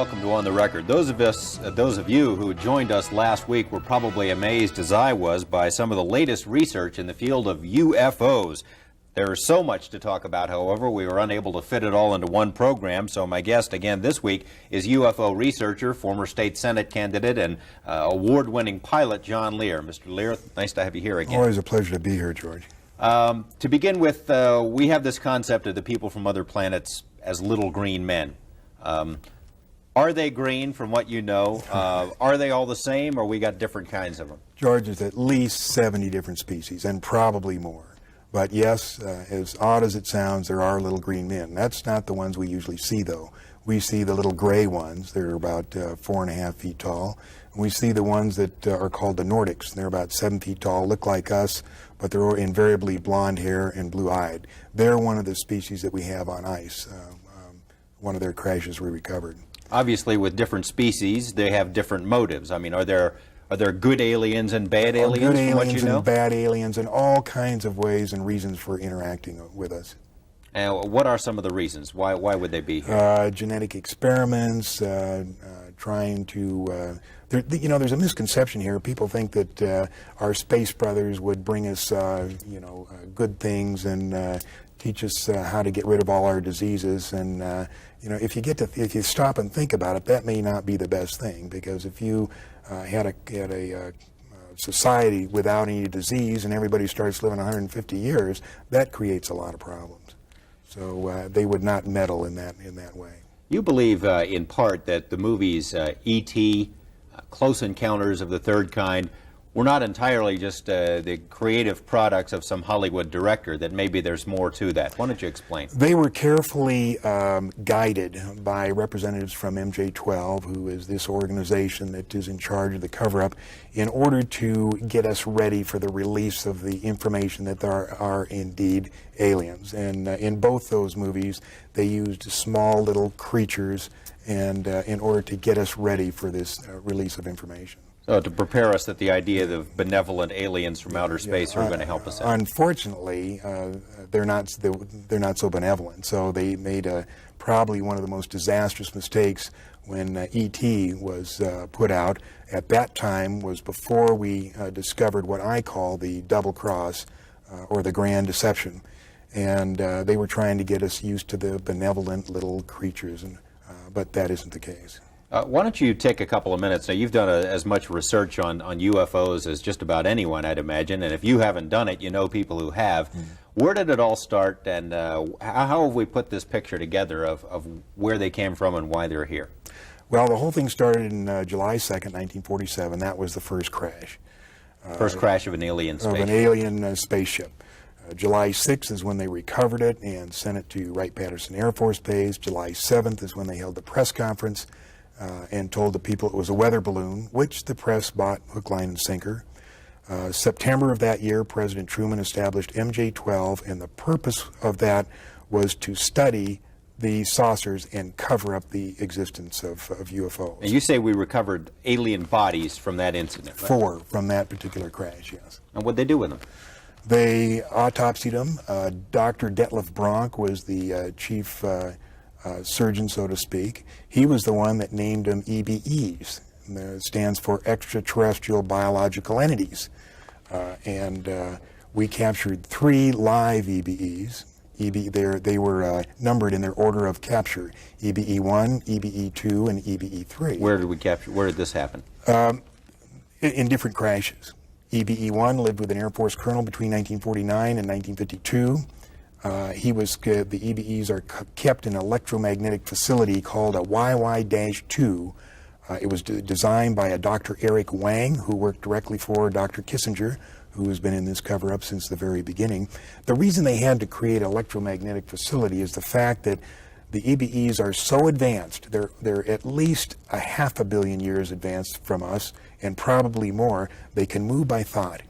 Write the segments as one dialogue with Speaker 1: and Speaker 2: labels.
Speaker 1: welcome to On the Record. Those of you who joined us last week were probably amazed, as I was, by some of the latest research in the field of UFOs. There is so much to talk about, however, we were unable to fit it all into one program, so my guest again this week is UFO researcher, former state Senate candidate, and award-winning pilot John Lear. Mr. Lear, nice to have you here again.
Speaker 2: Always a pleasure to be here, George.
Speaker 1: To begin with, we have this concept of the people from other planets as little green men. Are they green from what you know? Are they all the same, or we got different kinds of them?
Speaker 2: George, there's at least 70 different species, and probably more. But yes, as odd as it sounds, there are little green men. That's not the ones we usually see, though. We see the little gray ones. They're about 4.5 feet tall. And we see the ones that are called the Nordics. They're about 7 feet tall, look like us, but they're invariably blonde hair and blue-eyed. They're one of the species that we have on ice. One of their crashes we recovered.
Speaker 1: Obviously, with different species, they have different motives. I mean, are there good aliens and bad aliens?
Speaker 2: Good
Speaker 1: from what
Speaker 2: aliens
Speaker 1: you know?
Speaker 2: and bad aliens, and all kinds of ways and reasons for interacting with us.
Speaker 1: What are some of the reasons? Why would they be here?
Speaker 2: Genetic experiments, trying to. There's a misconception here. People think that our space brothers would bring us, good things and teach us how to get rid of all our diseases. And if you stop and think about it, that may not be the best thing, because if you had a society without any disease and everybody starts living 150 years, that creates a lot of problems. So they would not meddle in that way.
Speaker 1: You believe, in part, that the movies E.T., Close Encounters of the Third Kind, were not entirely just the creative products of some Hollywood director, that maybe there's more to that. Why don't you explain?
Speaker 2: They were carefully guided by representatives from MJ-12, who is this organization that is in charge of the cover-up, in order to get us ready for the release of the information that there are indeed aliens. And in both those movies, they used small little creatures and in order to get us ready for this release of information.
Speaker 1: So to prepare us that the idea of benevolent aliens from outer space are going to help us out.
Speaker 2: Unfortunately, they're not so benevolent. So they made probably one of the most disastrous mistakes when E.T. was put out. At that time was before we discovered what I call the double cross or the grand deception. And they were trying to get us used to the benevolent little creatures, but that isn't the case.
Speaker 1: Why don't you take a couple of minutes? Now, you've done as much research on UFOs as just about anyone, I'd imagine, and if you haven't done it, you know people who have. Mm-hmm. Where did it all start, and how have we put this picture together of where they came from and why they're here?
Speaker 2: Well, the whole thing started in July 2nd, 1947. That was the first crash.
Speaker 1: First crash of an alien spaceship.
Speaker 2: Of an alien spaceship. July 6th is when they recovered it and sent it to Wright-Patterson Air Force Base. July 7th is when they held the press conference and told the people it was a weather balloon, which the press bought hook, line, and sinker. September of that year, President Truman established MJ-12, and the purpose of that was to study the saucers and cover up the existence of UFOs.
Speaker 1: And you say we recovered alien bodies from that incident, right?
Speaker 2: 4 from that particular crash, yes.
Speaker 1: And what'd they do with them?
Speaker 2: They autopsied them. Dr. Detlef Bronk was the chief surgeon, so to speak. He was the one that named them EBEs. It stands for extraterrestrial biological entities. And we captured 3 live EBEs. They were numbered in their order of capture: EBE-1, EBE-2, and EBE-3.
Speaker 1: Where did we capture? Where did this happen?
Speaker 2: In different crashes. EBE-1 lived with an Air Force colonel between 1949 and 1952. The EBEs are kept in an electromagnetic facility called a YY-2. It was designed by a Dr. Eric Wang, who worked directly for Dr. Kissinger, who has been in this cover-up since the very beginning. The reason they had to create an electromagnetic facility is the fact that the EBEs are so advanced, they're at least 500 million years advanced from us, and probably more. They can move by thought.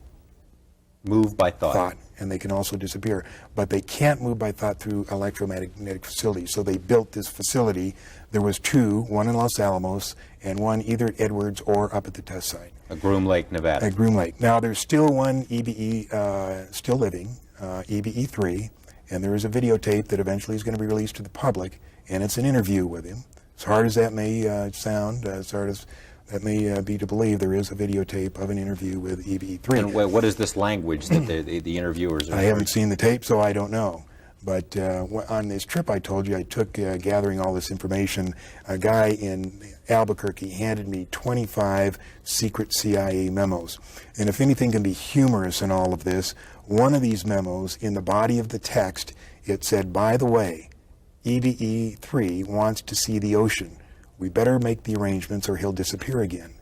Speaker 1: Move by thought.
Speaker 2: And they can also disappear. But they can't move by thought through electromagnetic facilities. So they built this facility. There was 2, one in Los Alamos and one either at Edwards or up at the test site.
Speaker 1: At Groom Lake, Nevada.
Speaker 2: At Groom Lake. Now there's still one EBE still living, EBE-3, and there is a videotape that eventually is going to be released to the public, and it's an interview with him. As hard as that may sound, as hard as that may be to believe, there is a videotape of an interview with EBE-3.
Speaker 1: And what is this language that the interviewers are?
Speaker 2: I haven't seen the tape, so I don't know. But on this trip I told you I took gathering all this information, a guy in Albuquerque handed me 25 secret CIA memos. And if anything can be humorous in all of this, one of these memos, in the body of the text, it said, by the way, EBE-3 wants to see the ocean. We better make the arrangements or he'll disappear again.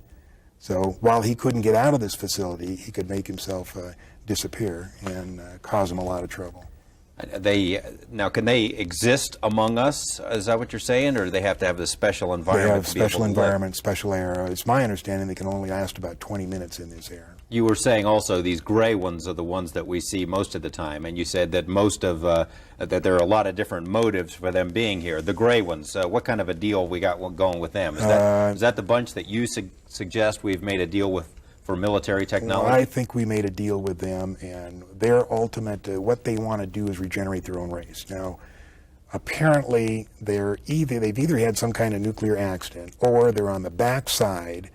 Speaker 2: So while he couldn't get out of this facility, he could make himself disappear and cause him a lot of trouble.
Speaker 1: Now, can they exist among us? Is that what you're saying, or do they have to have this special environment?
Speaker 2: They have
Speaker 1: to be able
Speaker 2: special
Speaker 1: to
Speaker 2: environment, special air. It's my understanding they can only last about 20 minutes in this air.
Speaker 1: You were saying also these gray ones are the ones that we see most of the time, and you said that most of that there are a lot of different motives for them being here. The gray ones, what kind of a deal we got going with them? Is that the bunch that you suggest we've made a deal with for military technology?
Speaker 2: Well, I think we made a deal with them, and their ultimate, what they want to do is regenerate their own race. Now, apparently they've either had some kind of nuclear accident, or they're on the backside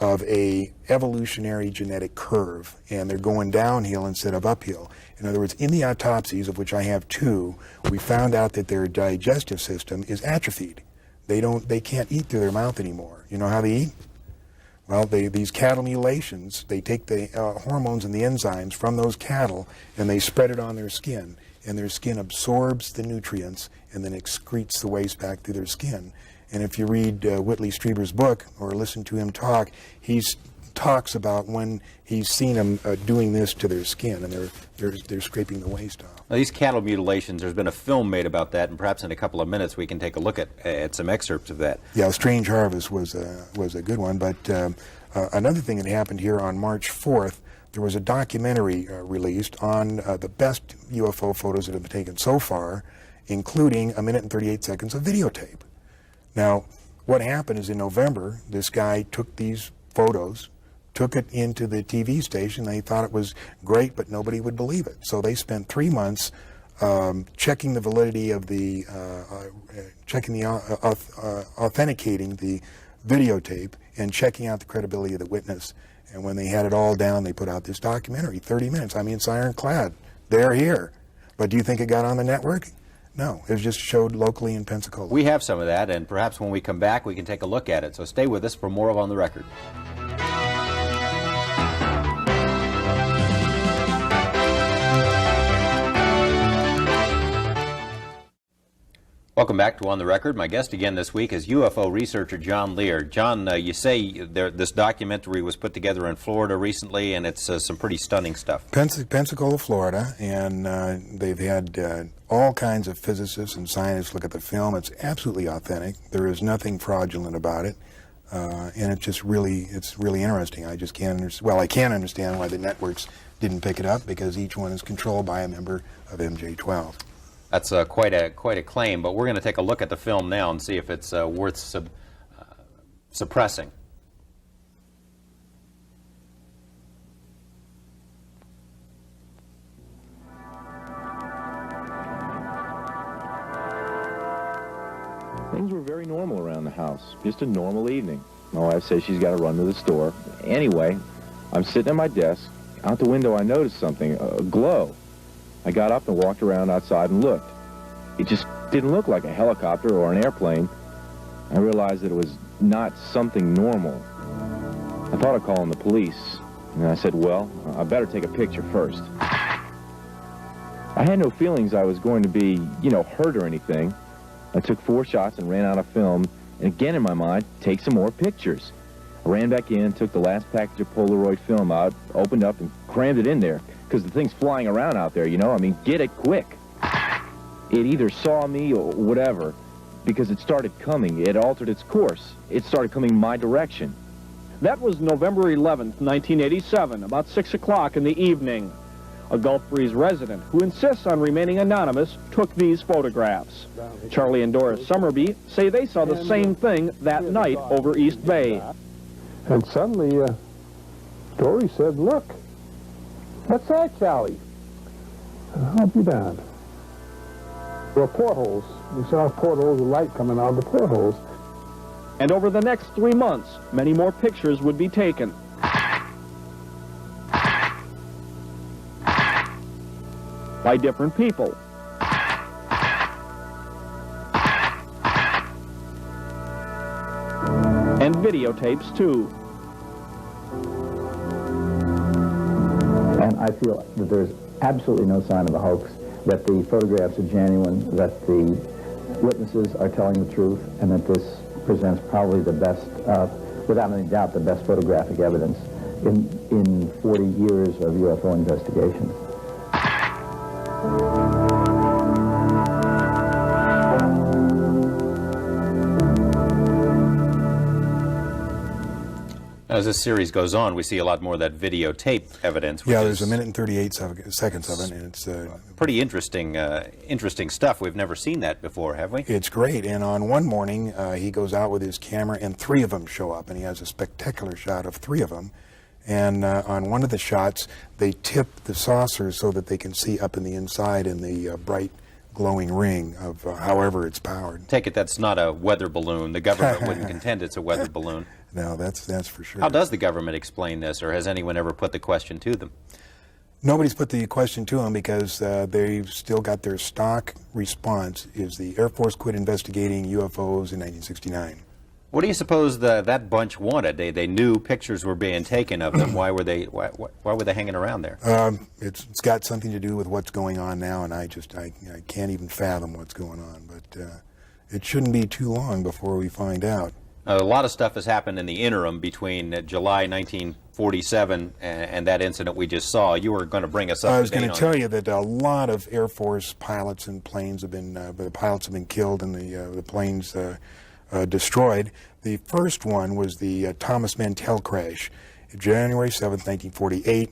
Speaker 2: of a evolutionary genetic curve, and they're going downhill instead of uphill. In other words, in the autopsies, of which I have 2, we found out that their digestive system is atrophied. They can't eat through their mouth anymore. You know how they eat? Well, these cattle mutilations, they take the hormones and the enzymes from those cattle and they spread it on their skin, and their skin absorbs the nutrients and then excretes the waste back through their skin. And if you read Whitley Strieber's book or listen to him talk, he talks about when he's seen them doing this to their skin, and they're scraping the waste off.
Speaker 1: Now, these cattle mutilations, there's been a film made about that, and perhaps in a couple of minutes we can take a look at some excerpts of that.
Speaker 2: Yeah, Strange Harvest was a good one, but another thing that happened here on March 4th, there was a documentary released on the best UFO photos that have been taken so far, including 1 minute and 38 seconds of videotape. Now, what happened is in November, this guy took these photos, took it into the TV station. They thought it was great, but nobody would believe it. So they spent 3 months checking the validity of the, authenticating the videotape and checking out the credibility of the witness. And when they had it all down, they put out this documentary, 30 minutes. I mean, it's ironclad. They're here. But do you think it got on the network? No, it was just showed locally in Pensacola.
Speaker 1: We have some of that, and perhaps when we come back, we can take a look at it. So stay with us for more of On the Record. Welcome back to On the Record. My guest again this week is UFO researcher John Lear. John, you say this documentary was put together in Florida recently, and it's some pretty stunning stuff.
Speaker 2: Pensacola, Florida, and they've had all kinds of physicists and scientists look at the film. It's absolutely authentic. There is nothing fraudulent about it, and it's really interesting. I just can't I can understand why the networks didn't pick it up, because each one is controlled by a member of MJ-12.
Speaker 1: That's quite a claim, but we're going to take a look at the film now and see if it's worth suppressing.
Speaker 3: Things were very normal around the house. Just a normal evening. My wife says she's got to run to the store. Anyway, I'm sitting at my desk. Out the window, I noticed something, a glow. I got up and walked around outside and looked. It just didn't look like a helicopter or an airplane. I realized that it was not something normal. I thought of calling the police, and I said, well, I better take a picture first. I had no feelings I was going to be, hurt or anything. I took 4 shots and ran out of film, and again in my mind, take some more pictures. I ran back in, took the last package of Polaroid film out, opened up and crammed it in there, because the thing's flying around out there, get it quick. It either saw me or whatever, because it started coming. It altered its course. It started coming my direction.
Speaker 4: That was November 11th, 1987, about 6 o'clock in the evening. A Gulf Breeze resident who insists on remaining anonymous took these photographs. Charlie and Doris Summerby say they saw the same thing that night over East Bay.
Speaker 5: And suddenly, Dory said, look, what's that, Charlie? I'll be damned. There were portholes. We saw portholes of light coming out of the portholes.
Speaker 4: And over the next 3 months, many more pictures would be taken. By different people. And videotapes, too.
Speaker 6: And I feel that there's absolutely no sign of a hoax, that the photographs are genuine, that the witnesses are telling the truth, and that this presents probably the best, without any doubt, the best photographic evidence in 40 years of UFO investigations.
Speaker 1: As this series goes on, we see a lot more of that videotape evidence.
Speaker 2: Yeah, there's 1 minute and 38 seconds of it, and it's
Speaker 1: pretty interesting, interesting stuff. We've never seen that before, have we?
Speaker 2: it's great. And on one morning, he goes out with his camera, and 3 of them show up, and he has a spectacular shot of 3 of them. And on one of the shots, they tip the saucers so that they can see up in the inside in the bright glowing ring of however it's powered.
Speaker 1: Take it that's not a weather balloon. The government wouldn't contend it's a weather balloon.
Speaker 2: No, that's for sure.
Speaker 1: How does the government explain this, or has anyone ever put the question to them?
Speaker 2: Nobody's put the question to them because they've still got their stock response is the Air Force quit investigating UFOs in 1969.
Speaker 1: What do you suppose that bunch wanted? They knew pictures were being taken of them. Why were they hanging around there?
Speaker 2: It's got something to do with what's going on now, and I can't even fathom what's going on. But it shouldn't be too long before we find out.
Speaker 1: A lot of stuff has happened in the interim between July 1947 and that incident we just saw. You were going to bring us up to date on.
Speaker 2: I was going to tell you that a lot of Air Force pilots and planes have been, the pilots have been killed and the planes destroyed. The first one was the Thomas Mantell crash, January 7th, 1948.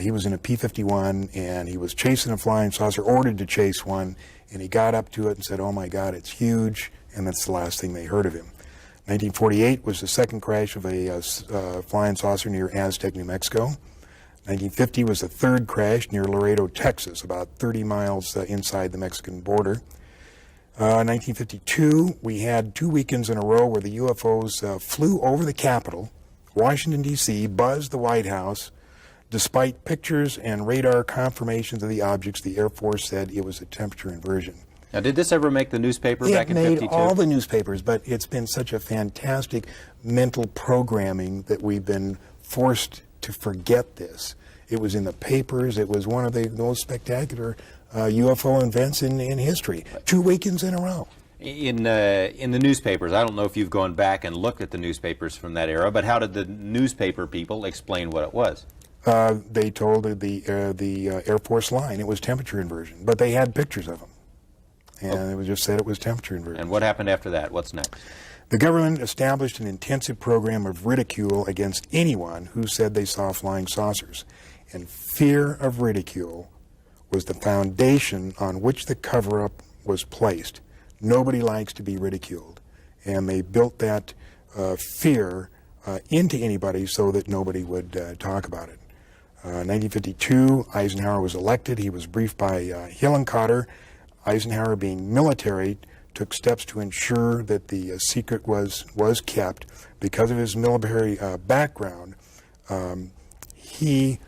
Speaker 2: He was in a P-51 and he was chasing a flying saucer, ordered to chase one, and he got up to it and said, "Oh my God, it's huge," and that's the last thing they heard of him. 1948 was the second crash of a flying saucer near Aztec, New Mexico. 1950 was the third crash near Laredo, Texas, about 30 miles inside the Mexican border. 1952, we had 2 weekends in a row where the UFOs flew over the Capitol, Washington, D.C., buzzed the White House. Despite pictures and radar confirmations of the objects, the Air Force said it was a temperature inversion.
Speaker 1: Now, did this ever make the newspaper back in 52?
Speaker 2: It made all the newspapers, but it's been such a fantastic mental programming that we've been forced to forget this. It was in the papers. It was one of the most spectacular UFO events in history. 2 weekends in a row.
Speaker 1: In the newspapers, I don't know if you've gone back and looked at the newspapers from that era, but how did the newspaper people explain what it was?
Speaker 2: They told the Air Force line it was temperature inversion, but they had pictures of them. And it was just said it was temperature inversion.
Speaker 1: And what happened after that? What's next?
Speaker 2: The government established an intensive program of ridicule against anyone who said they saw flying saucers. And fear of ridicule was the foundation on which the cover-up was placed. Nobody likes to be ridiculed. And they built that fear into anybody so that nobody would talk about it. 1952, Eisenhower was elected. He was briefed by Hill and Cotter. Eisenhower, being military, took steps to ensure that the secret was kept. Because of his military background, he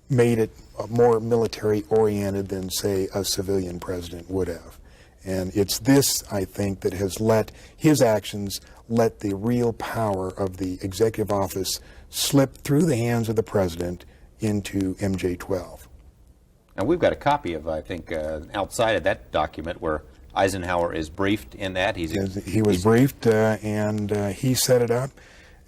Speaker 2: made it more military-oriented than, say, a civilian president would have. And it's this, I think, that has his actions let the real power of the executive office slip through the hands of the president into MJ-12.
Speaker 1: Now, we've got a copy of, I think, outside of that document where Eisenhower is briefed in that.
Speaker 2: He was briefed, and he set it up.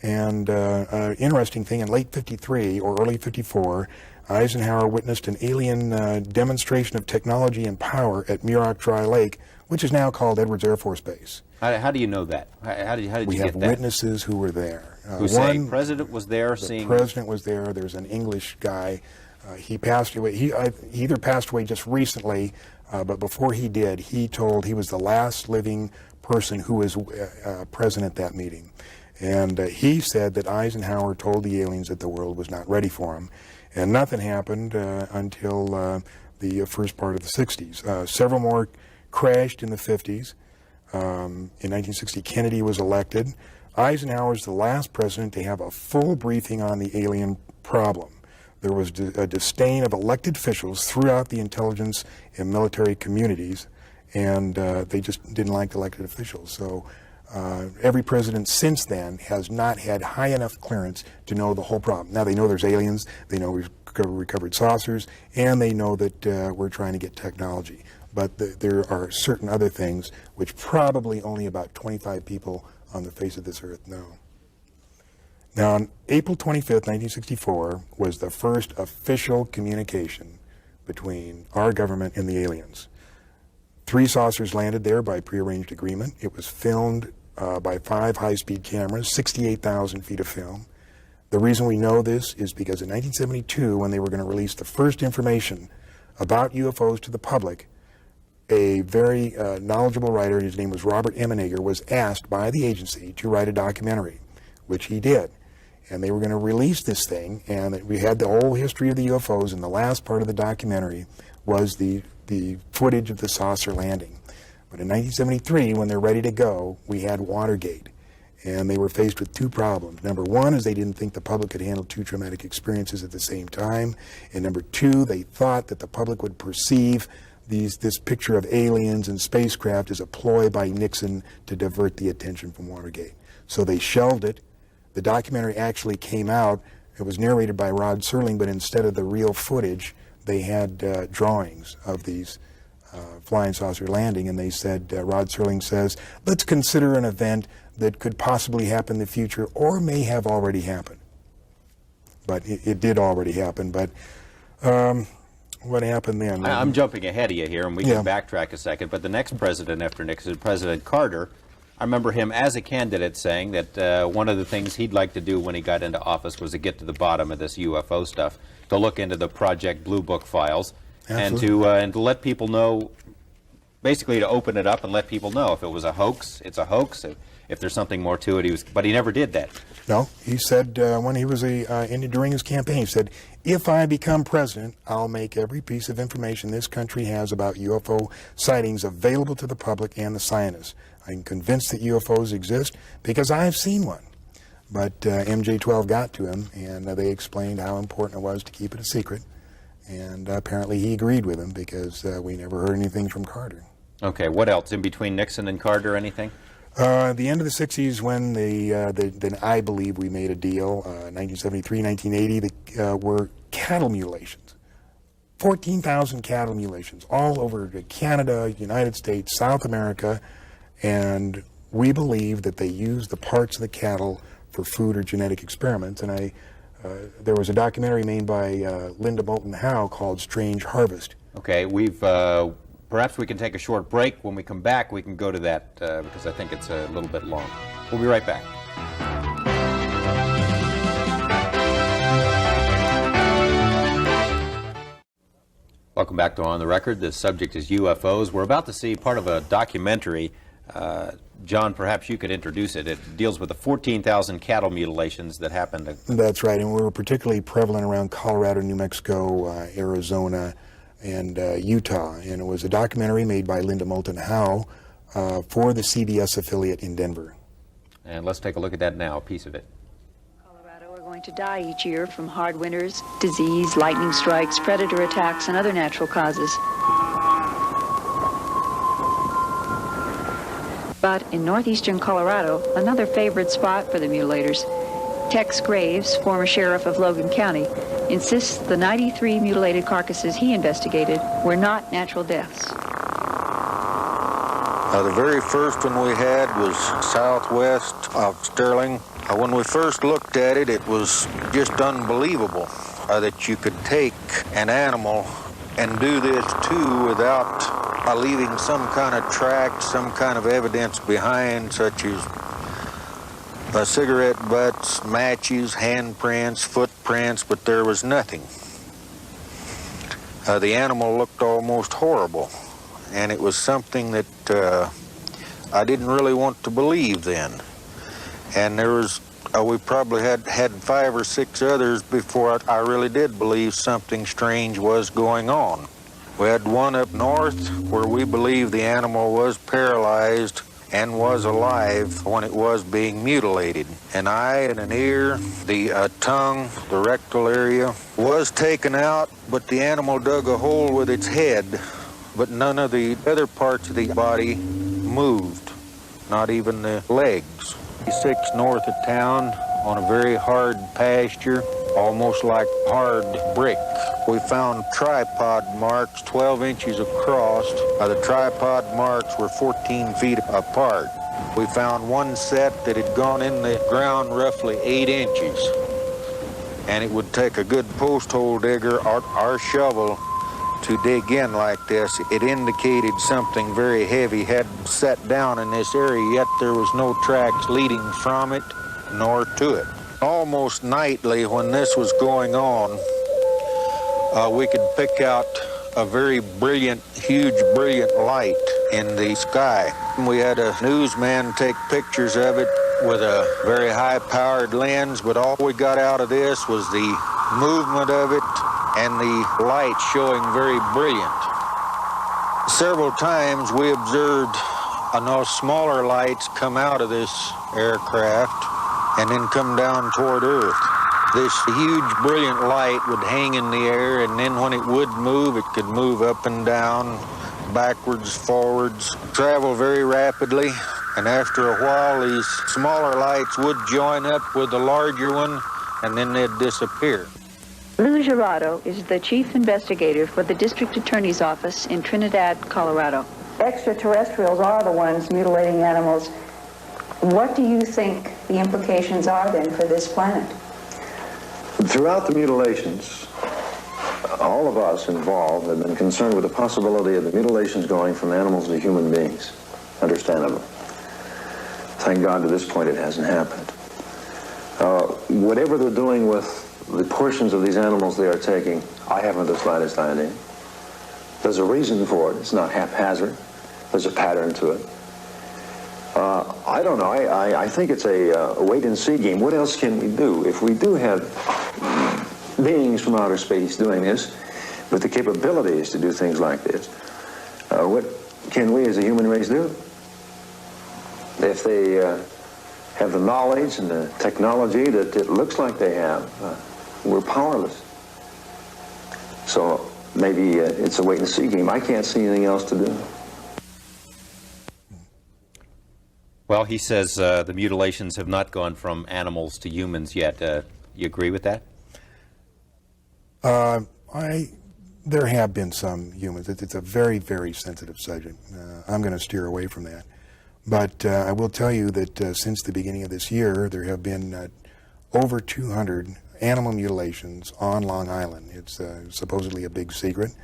Speaker 2: And interesting thing, in late 53 or early 54, Eisenhower witnessed an alien demonstration of technology and power at Muroc Dry Lake, which is now called Edwards Air Force Base.
Speaker 1: How do you know that? How did you get that?
Speaker 2: We have witnesses who were there.
Speaker 1: Who say the president was there seeing...
Speaker 2: The president was there. There's an English guy. He passed away. He either passed away just recently, but before he did, he was the last living person who was present at that meeting. And he said that Eisenhower told the aliens that the world was not ready for him. And nothing happened until the first part of the 60s. Several more crashed in the 50s. In 1960, Kennedy was elected. Eisenhower's the last president to have a full briefing on the alien problem. There was a disdain of elected officials throughout the intelligence and military communities, and they just didn't like elected officials. So every president since then has not had high enough clearance to know the whole problem. Now they know there's aliens, they know we've recovered saucers, and they know that we're trying to get technology. But there are certain other things which probably only about 25 people on the face of this earth know. Now, on April 25th, 1964, was the first official communication between our government and the aliens. 3 saucers landed there by prearranged agreement. It was filmed by 5 high-speed cameras, 68,000 feet of film. The reason we know this is because in 1972, when they were going to release the first information about UFOs to the public, a very knowledgeable writer, his name was Robert Emenager, was asked by the agency to write a documentary, which he did. And they were going to release this thing, and we had the whole history of the UFOs, and the last part of the documentary was the footage of the saucer landing. But in 1973, when they're ready to go, we had Watergate. And they were faced with 2 problems. Number 1 is they didn't think the public could handle 2 traumatic experiences at the same time. And number 2, they thought that the public would perceive this picture of aliens and spacecraft as a ploy by Nixon to divert the attention from Watergate. So they shelved it. The documentary actually came out. It was narrated by Rod Serling, but instead of the real footage, they had drawings of these flying saucer landing, and they said, Rod Serling says, let's consider an event that could possibly happen in the future or may have already happened. But it did already happen, but what happened then?
Speaker 1: I'm jumping ahead of you here, and we can backtrack a second, but the next president after Nixon, President Carter, I remember him as a candidate saying that one of the things he'd like to do when he got into office was to get to the bottom of this UFO stuff, to look into the Project Blue Book files, and to let people know, basically to open it up and let people know if it was a hoax, it's a hoax. If there's something more to it, but he never did that.
Speaker 2: No, he said when he was during his campaign, he said, if I become president, I'll make every piece of information this country has about UFO sightings available to the public and the scientists. I'm convinced that UFOs exist because I've seen one. But MJ-12 got to him, and they explained how important it was to keep it a secret. And apparently he agreed with him because we never heard anything from Carter.
Speaker 1: Okay, what else? In between Nixon and Carter, anything?
Speaker 2: The end of the 60s, when then I believe we made a deal, 1973, 1980, were cattle mutilations. 14,000 cattle mutilations all over Canada, United States, South America, and we believe that they used the parts of the cattle for food or genetic experiments. And there was a documentary made by Linda Moulton Howe called Strange Harvest.
Speaker 1: Okay, perhaps we can take a short break. When we come back, we can go to that because I think it's a little bit long. We'll be right back. Welcome back to On the Record. The subject is UFOs. We're about to see part of a documentary. John, perhaps you could introduce it. It deals with the 14,000 cattle mutilations that happened.
Speaker 2: That's right, and we were particularly prevalent around Colorado, New Mexico, Arizona, and Utah. And it was a documentary made by Linda Moulton Howe for the CBS affiliate in Denver.
Speaker 1: And let's take a look at that now, a piece of it.
Speaker 7: Colorado are going to die each year from hard winters, disease, lightning strikes, predator attacks, and other natural causes. But in northeastern Colorado, another favorite spot for the mutilators, Tex Graves, former sheriff of Logan County, insists the 93 mutilated carcasses he investigated were not natural deaths.
Speaker 8: The very first one we had was southwest of Sterling. When we first looked at it, it was just unbelievable that you could take an animal and do this too without leaving some kind of track, some kind of evidence behind, such as cigarette butts, matches, handprints, footprints, but there was nothing. The animal looked almost horrible, and it was something that I didn't really want to believe then. And there was, we probably had 5 or 6 others before I really did believe something strange was going on. We had one up north where we believe the animal was paralyzed and was alive when it was being mutilated. An eye and an ear, the tongue, the rectal area was taken out, but the animal dug a hole with its head, but none of the other parts of the body moved, not even the legs. 6 north of town on a very hard pasture, almost like hard brick. We found tripod marks 12 inches across. The tripod marks were 14 feet apart. We found one set that had gone in the ground roughly 8 inches. And it would take a good post hole digger or our shovel to dig in like this. It indicated something very heavy had sat down in this area, yet there was no tracks leading from it nor to it. Almost nightly when this was going on, we could pick out a very brilliant, huge, brilliant light in the sky. We had a newsman take pictures of it with a very high-powered lens, but all we got out of this was the movement of it and the light showing very brilliant. Several times we observed those smaller lights come out of this aircraft and then come down toward Earth. This huge, brilliant light would hang in the air, and then when it would move, it could move up and down, backwards, forwards, travel very rapidly, and after a while, these smaller lights would join up with the larger one, and then they'd disappear.
Speaker 7: Lou Gerardo is the chief investigator for the district attorney's office in Trinidad, Colorado. Extraterrestrials are the ones mutilating animals. What do you think the implications are then for this planet?
Speaker 9: Throughout the mutilations, all of us involved have been concerned with the possibility of the mutilations going from animals to human beings, understandably. Thank God to this point it hasn't happened. Whatever they're doing with the portions of these animals they are taking, I haven't the slightest idea. There's a reason for it. It's not haphazard. There's a pattern to it. I don't know. I think it's a wait-and-see game. What else can we do? If we do have beings from outer space doing this with the capabilities to do things like this, what can we as a human race do? If they have the knowledge and the technology that it looks like they have, we're powerless. So maybe it's a wait-and-see game. I can't see anything else to do.
Speaker 1: Well, he says the mutilations have not gone from animals to humans yet. You agree with that?
Speaker 2: There have been some humans. It's a very, very sensitive subject. I'm going to steer away from that. But I will tell you that since the beginning of this year, there have been over 200 animal mutilations on Long Island. It's supposedly a big secret.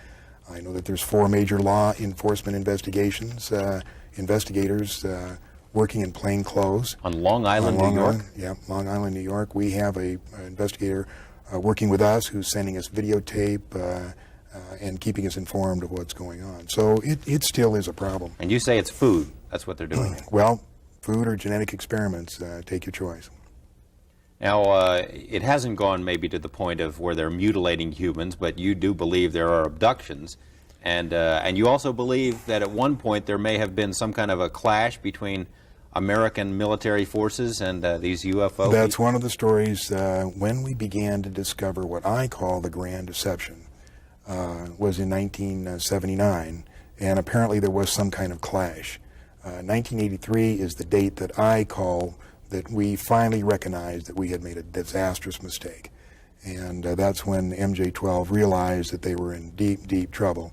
Speaker 2: I know that there's 4 major law enforcement investigators working in plain clothes.
Speaker 1: On Long Island, New York?
Speaker 2: Yeah, Long Island, New York. We have an investigator working with us who's sending us videotape and keeping us informed of what's going on. So it still is a problem.
Speaker 1: And you say it's food. That's what they're doing.
Speaker 2: Well, food or genetic experiments, take your choice.
Speaker 1: Now, it hasn't gone maybe to the point of where they're mutilating humans, but you do believe there are abductions. And you also believe that at one point there may have been some kind of a clash between American military forces and these UFOs?
Speaker 2: That's one of the stories. When we began to discover what I call the Grand Deception was in 1979, and apparently there was some kind of clash. 1983 is the date that I call that we finally recognized that we had made a disastrous mistake. And that's when MJ-12 realized that they were in deep, deep trouble.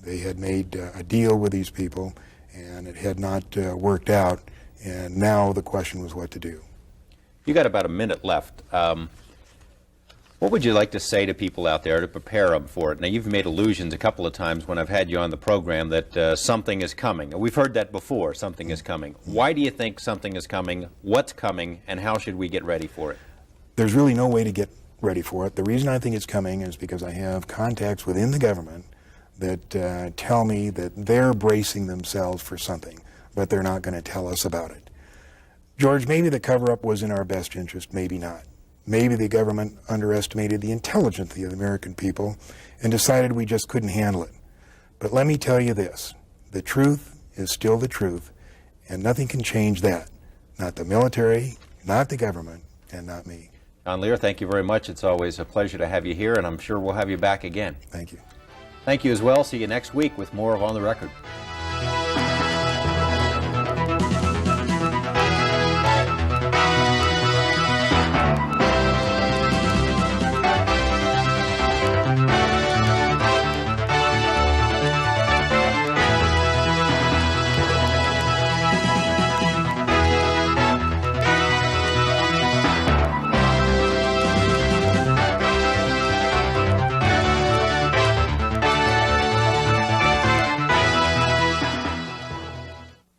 Speaker 2: They had made a deal with these people, and it had not worked out, and now the question was what to do.
Speaker 1: You got about a minute left. What would you like to say to people out there to prepare them for it? Now, you've made allusions a couple of times when I've had you on the program that something is coming. We've heard that before, something is coming. Why do you think something is coming? What's coming? And how should we get ready for it?
Speaker 2: There's really no way to get ready for it. The reason I think it's coming is because I have contacts within the government that tell me that they're bracing themselves for something, but they're not going to tell us about it. George, maybe the cover-up was in our best interest, maybe not. Maybe the government underestimated the intelligence of the American people and decided we just couldn't handle it. But let me tell you this, the truth is still the truth, And nothing can change that. Not the military, not the government, and not me.
Speaker 1: John Lear, thank you very much. It's always a pleasure to have you here, and I'm sure we'll have you back again.
Speaker 2: Thank you.
Speaker 1: Thank you as well. See you next week with more of On the Record.